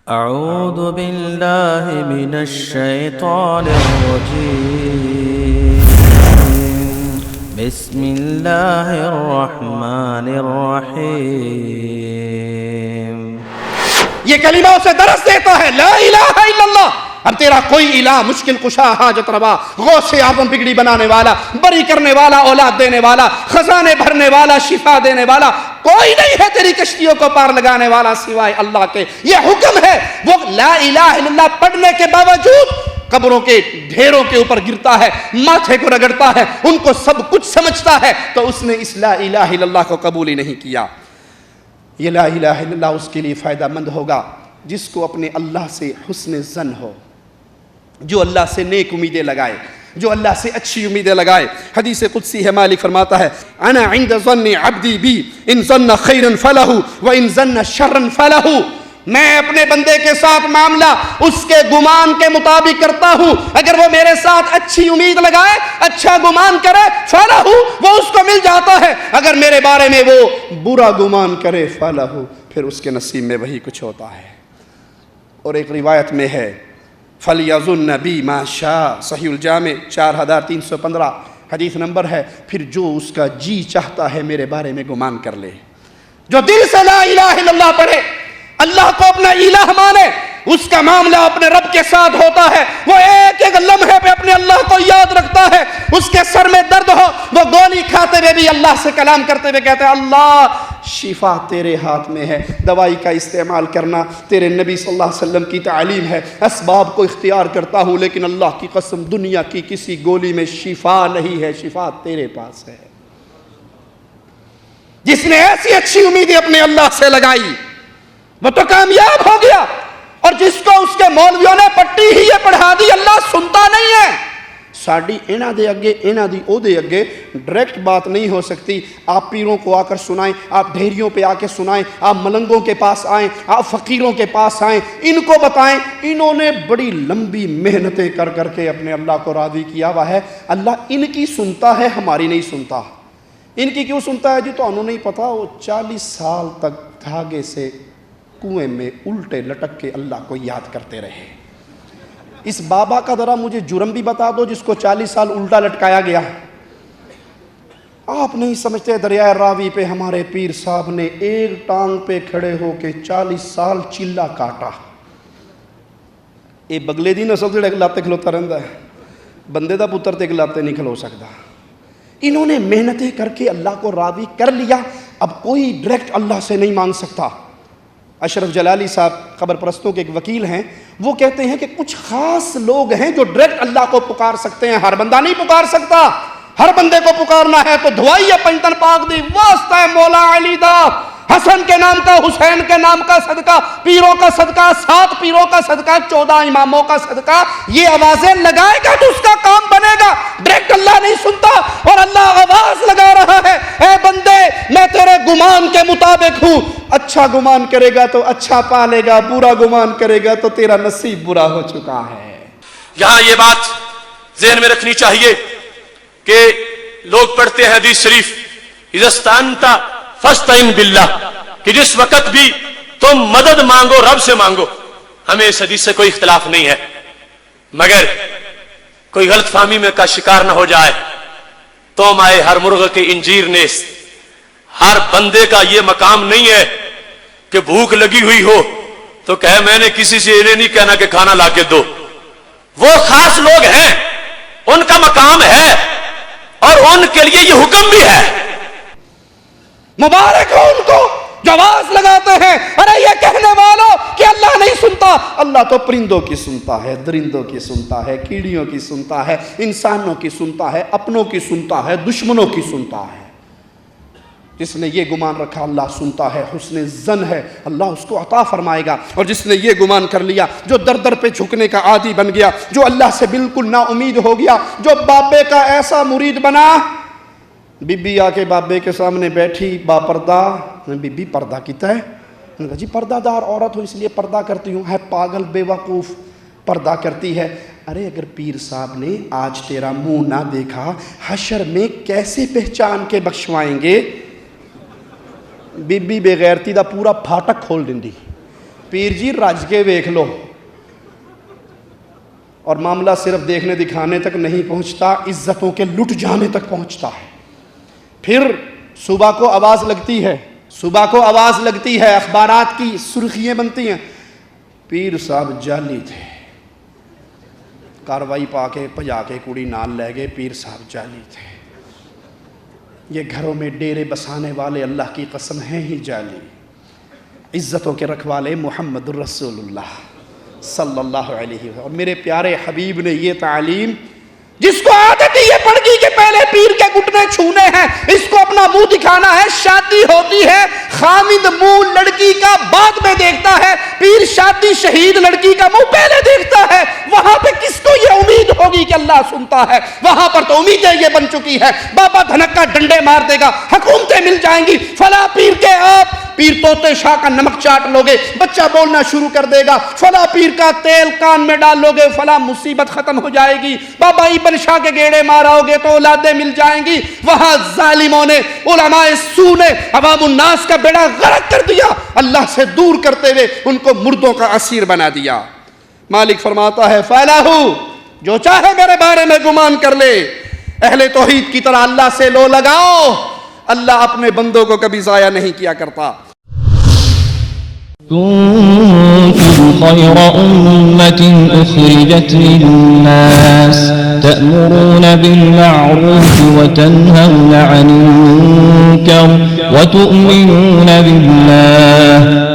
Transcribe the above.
أعوذ بالله من الشيطان الرجيم بسم الله الرحمن الرحيم. یہ کلمہ اسے درس دیتا ہے لا الہ الا اللہ. اب تیرا کوئی الہ مشکل کشا حاجت روا غوث اعظم بگڑی بنانے والا بری کرنے والا اولاد دینے والا خزانے بھرنے والا شفا دینے والا کوئی نہیں ہے تیری کشتیوں کو پار لگانے والا سوائے اللہ کے. یہ حکم ہے وہ لا الہ الا اللہ پڑھنے کے باوجود قبروں کے ڈھیروں کے اوپر گرتا ہے ماتھے کو رگڑتا ہے ان کو سب کچھ سمجھتا ہے تو اس نے اس لا الہ الا اللہ کو قبول ہی نہیں کیا. یہ لا الہ الا اللہ اس کے لیے فائدہ مند ہوگا جس کو اپنے اللہ سے حسن ظن ہو, جو اللہ سے نیک امیدیں لگائے, جو اللہ سے اچھی امیدیں لگائے. حدیث قدسی ہے, مالک فرماتا ہے انا عند ظن عبدی بی ان ظن خیرا فلہ وان ظن شرا فلہ. میں اپنے بندے کے ساتھ معاملہ اس کے گمان کے مطابق کرتا ہوں. اگر وہ میرے ساتھ اچھی امید لگائے اچھا گمان کرے فلہ وہ اس کو مل جاتا ہے. اگر میرے بارے میں وہ برا گمان کرے فلہ پھر اس کے نصیب میں وہی کچھ ہوتا ہے. اور ایک روایت میں ہے فَلْيَظُنَّ بِي مَا شَاءَ, صحیح الجامع 4315 حدیث نمبر ہے. پھر جو اس کا جی چاہتا ہے میرے بارے میں گمان کر لے. جو دل سے لا الہ الا اللہ پڑھے اللہ کو اپنا الہ مانے اس کا معاملہ اپنے رب کے ساتھ ہوتا ہے. وہ ایک ایک لمحے پہ اپنے اللہ کو یاد رکھتا ہے. اس کے سر میں درد ہو وہ گولی کھاتے ہوئے بھی اللہ سے کلام کرتے ہوئے کہتے ہیں اللہ شفا تیرے ہاتھ میں ہے. دوائی کا استعمال کرنا تیرے نبی صلی اللہ علیہ وسلم کی تعلیم ہے. اسباب کو اختیار کرتا ہوں لیکن اللہ کی قسم دنیا کی کسی گولی میں شفا نہیں ہے, شفا تیرے پاس ہے. جس نے ایسی اچھی امیدیں اپنے اللہ سے لگائی وہ تو کامیاب ہو گیا. اور جس کو اس کے مولویوں نے پٹی ہی یہ پڑھا دی اللہ سنتا نہیں ہے. ساڑی اینا دے اگے اینا دی او دے اگے ڈائریکٹ بات نہیں ہو سکتی. آپ پیروں کو آ کر سنائیں, آپ ڈھیریوں پہ آ کے سنائیں, آپ ملنگوں کے پاس آئیں, آپ فقیروں کے پاس آئیں, ان کو بتائیں. انہوں نے بڑی لمبی محنتیں کر کر کے اپنے اللہ کو راضی کیا ہوا ہے. اللہ ان کی سنتا ہے ہماری نہیں سنتا. ان کی کیوں سنتا ہے جی تو انہوں نہیں پتا. وہ 40 سال تک دھاگے سے کنویں میں الٹے لٹک کے اللہ کو یاد کرتے رہے. اس بابا کا ذرا مجھے جرم بھی بتا دو جس کو 40 سال الٹا لٹکایا گیا. آپ نہیں سمجھتے دریائے راوی پہ ہمارے پیر صاحب نے ایک ٹانگ پہ کھڑے ہو کے 40 سال چلا کاٹا. یہ بگلے دی نسل سے اگلاتے کھلوتا رہتا ہے, بندے دا پتر تے اگلاتے نہیں کھلو سکتا. انہوں نے محنتیں کر کے اللہ کو راضی کر لیا. اب کوئی ڈائریکٹ اللہ سے نہیں مانگ سکتا. اشرف جلالی صاحب خبر پرستوں کے ایک وکیل ہیں, وہ کہتے ہیں کہ کچھ خاص لوگ ہیں جو ڈائریکٹ اللہ کو پکار سکتے ہیں. ہر بندہ نہیں پکار سکتا. ہر بندے کو پکارنا ہے تو دعائی پنجتن پاک دی واسطہ مولا علی دا حسن کے نام کا حسین کے نام کا صدقہ پیروں کا صدقہ 7 پیروں کا صدقہ 14 اماموں کا صدقہ یہ آوازیں لگائے گا تو اس کا کام بنے گا. ڈائریکٹ اللہ نہیں سنتا. اور اللہ آواز لگا رہا ہے اے بندے میں تیرے گمان کے مطابق ہوں. اچھا گمان کرے گا تو اچھا پالے گا, برا گمان کرے گا تو تیرا نصیب برا ہو چکا ہے. یہاں یہ بات ذہن میں رکھنی چاہیے کہ لوگ پڑھتے ہیں حدیث شریف اذا استعنت فاستعن باللہ, کہ جس وقت بھی تم مدد مانگو رب سے مانگو. ہمیں اس حدیث سے کوئی اختلاف نہیں ہے, مگر کوئی غلط فہمی میں کا شکار نہ ہو جائے. تم آئے ہر مرغ کے انجیر نیس, ہر بندے کا یہ مقام نہیں ہے کہ بھوک لگی ہوئی ہو تو کہے میں نے کسی سے انہیں نہیں کہنا کہ کھانا لا کے دو. وہ خاص لوگ ہیں, ان کا مقام ہے اور ان کے لیے یہ حکم بھی ہے. مبارک ہو ان کو جو آواز لگاتے ہیں ارے یہ کہنے والوں کہ اللہ نہیں سنتا. اللہ تو پرندوں کی سنتا ہے, درندوں کی سنتا ہے, کیڑیوں کی سنتا ہے, انسانوں کی سنتا ہے, اپنوں کی سنتا ہے, دشمنوں کی سنتا ہے. جس نے یہ گمان رکھا اللہ سنتا ہے, حسن ظن ہے, اللہ اس کو عطا فرمائے گا. اور جس نے یہ گمان کر لیا, جو در در پہ جھکنے کا عادی بن گیا, جو اللہ سے بالکل نا امید ہو گیا, جو بابے کا ایسا مرید بنا. بی بی آ کے بابے کے سامنے بیٹھی با پردہ, بی بی پردہ کیتا ہے؟ انہوں نے کہا جی پردہ دار عورت ہو اس لیے پردہ کرتی ہوں. ہے پاگل بے وقوف, پردہ کرتی ہے. ارے اگر پیر صاحب نے آج تیرا منہ نہ دیکھا حشر میں کیسے پہچان کے بخشوائیں گے. بی بی بے غیرتی دا پورا پھاٹک کھول دیں دی. پیر جی رج کے ویکھ لو. اور معاملہ صرف دیکھنے دکھانے تک نہیں پہنچتا, عزتوں کے لٹ جانے تک پہنچتا ہے. پھر صبح کو آواز لگتی ہے, صبح کو آواز لگتی ہے, اخبارات کی سرخیاں بنتی ہیں, پیر صاحب جعلی تھے, کاروائی پا کے پجا کے کڑی نال لے گئے, پیر صاحب جعلی تھے. یہ گھروں میں ڈیرے بسانے والے اللہ کی قسم ہیں ہی جعلی. عزتوں کے رکھوالے محمد رسول اللہ صلی اللہ علیہ وسلم. اور میرے پیارے حبیب نے یہ تعلیم, جس کو عادت ہی یہ پڑ گئی کہ پہلے پیر کے گھٹنے چھونے ہیں, اس کو اپنا منہ دکھانا ہے, شادی ہوتی ہے خامد منہ لڑکی کا بعد میں دیکھتا ہے, پیر شادی شہید لڑکی کا منہ پہلے دیکھتا ہے. وہاں پہ کس کو یہ امید ہوگی کہ اللہ سنتا ہے؟ وہاں پر تو امیدیں یہ بن چکی ہے, بابا دھنکا ڈنڈے مار دے گا, حکومتیں مل جائیں گی, فلاں پیر کے آپ پیر طوطے شاہ کا نمک چاٹ لو گے, بچہ بولنا شروع کر دے گا, فلاں پیر کا تیل کان میں ڈال لو گے, فلاں مصیبت ختم ہو جائے گی, بابا ابن شاہ کے گیڑے ماراؤ گے تو اولادیں مل جائیں گی. وہاں ظالموں نے, علماء سو نے عوام الناس کا بیڑا غرق کر دیا, اللہ سے دور کرتے ہوئے ان کو مردوں کا اسیر بنا دیا. مالک فرماتا ہے فَلَهُ, جو چاہے میرے بارے میں گمان کر لے, اہل توحید کی طرح اللہ سے لو لگاؤ. اللہ اپنے بندوں کو کبھی ضائع نہیں کیا کرتا. كنتم خير أمة أخرجت للناس تأمرون بالمعروف وتنهون عن المنكر وتؤمنون بالله